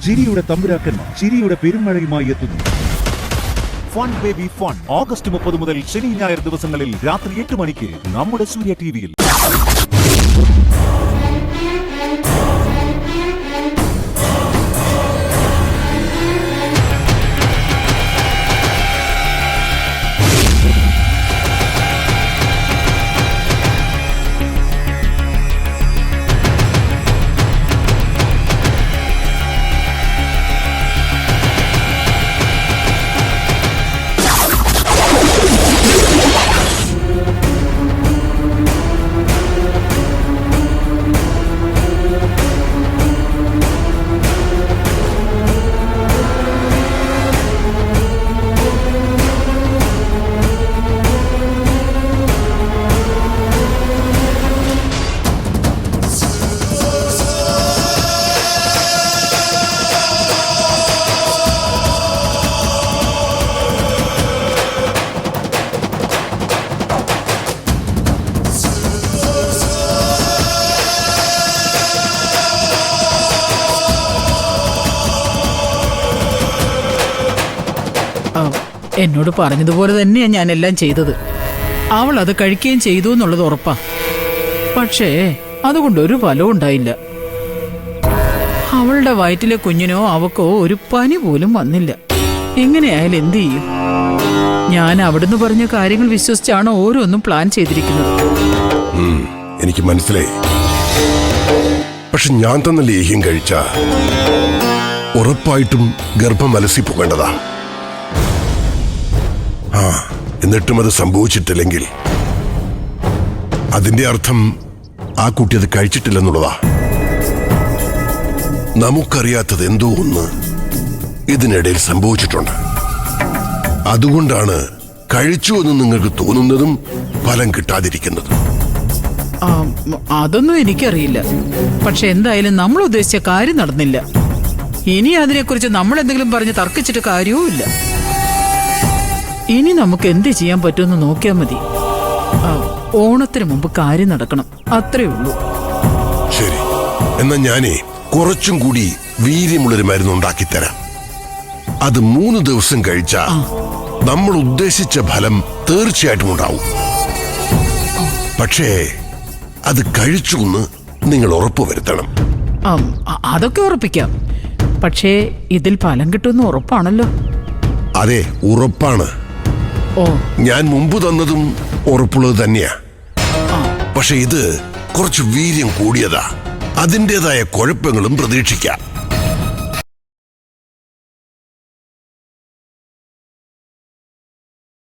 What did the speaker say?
ചിരിയുടെ തമ്പുരാക്കന്മാർ ചിരിയുടെ പെരുമഴയുമായി എത്തുന്നു. ഫൺ ബേബി ഫൺ ഓഗസ്റ്റ് 30 മുതൽ ശനി ഞായർ ദിവസങ്ങളിൽ രാത്രി 8 മണിക്ക് നമ്മുടെ സൂര്യ ടിവിയിൽ. എന്നോട് പറഞ്ഞതുപോലെ തന്നെയാണ് ഞാൻ എല്ലാം ചെയ്തത്. അവൾ അത് കഴിക്കുകയും ചെയ്തു എന്നുള്ളത് ഉറപ്പാ. പക്ഷേ അതുകൊണ്ടൊരു ഫലവും ഉണ്ടായില്ല. അവളുടെ വയറ്റിലെ കുഞ്ഞിനോ അവക്കോ ഒരു പനി പോലും വന്നില്ല. എങ്ങനെയായാലും എന്ത് ചെയ്യും? ഞാൻ അവിടുന്ന് പറഞ്ഞ കാര്യങ്ങൾ വിശ്വസിച്ചാണ് ഓരോന്നും പ്ലാൻ ചെയ്തിരിക്കുന്നത്. എനിക്ക് മനസ്സിലായി. പക്ഷെ ഞാൻ തന്ന ലേഹ്യം കഴിച്ച ഉറപ്പായിട്ടും ഗർഭം അലസി പോകേണ്ടതാ. എന്നിട്ടും അത് സംഭവിച്ചിട്ടില്ലെങ്കിൽ അതിന്റെ അർത്ഥം ആ കുട്ടി അത് കഴിച്ചിട്ടില്ലെന്നുള്ളതാ. നമുക്കറിയാത്തത് എന്തോ ഒന്ന് ഇതിനിടയിൽ സംഭവിച്ചിട്ടുണ്ട്. അതുകൊണ്ടാണ് കഴിച്ചു എന്ന് നിങ്ങൾക്ക് തോന്നുന്നതും ഫലം കിട്ടാതിരിക്കുന്നതും. അതൊന്നും എനിക്കറിയില്ല. പക്ഷെ എന്തായാലും നമ്മൾ ഉദ്ദേശിച്ച കാര്യം നടന്നില്ല. ഇനി അതിനെക്കുറിച്ച് നമ്മൾ എന്തെങ്കിലും പറഞ്ഞ് തർക്കിച്ചിട്ട് കാര്യവും ഇല്ല. ഇനി നമുക്ക് എന്ത് ചെയ്യാൻ പറ്റുമെന്ന് നോക്കിയാൽ മതി. ഓണത്തിന് മുമ്പ് കാര്യം നടക്കണം, അത്രേ ഉള്ളൂ. ശരി, എന്നാ ഞാനേ കുറച്ചും കൂടി വീര്യമുള്ളൊരു മരുന്ന് ഉണ്ടാക്കിത്തരാം. അത് 3 ദിവസം കഴിച്ചാ നമ്മൾ ഉദ്ദേശിച്ച ഫലം തീർച്ചയായിട്ടും ഉണ്ടാവും. പക്ഷേ അത് കഴിച്ചു എന്ന് നിങ്ങൾ ഉറപ്പുവരുത്തണം. അതൊക്കെ ഉറപ്പിക്കാം. പക്ഷേ ഇതിൽ ഫലം കിട്ടുമെന്ന് ഉറപ്പാണല്ലോ? അതെ, ഉറപ്പാണ്. ഞാൻ മുമ്പ് തന്നതും ഉറപ്പുള്ളത് തന്നെയാ. പക്ഷെ ഇത് കുറച്ച് വീര്യം കൂടിയതാ. അതിൻ്റെതായ കുഴപ്പങ്ങളും പ്രതീക്ഷിക്കാം.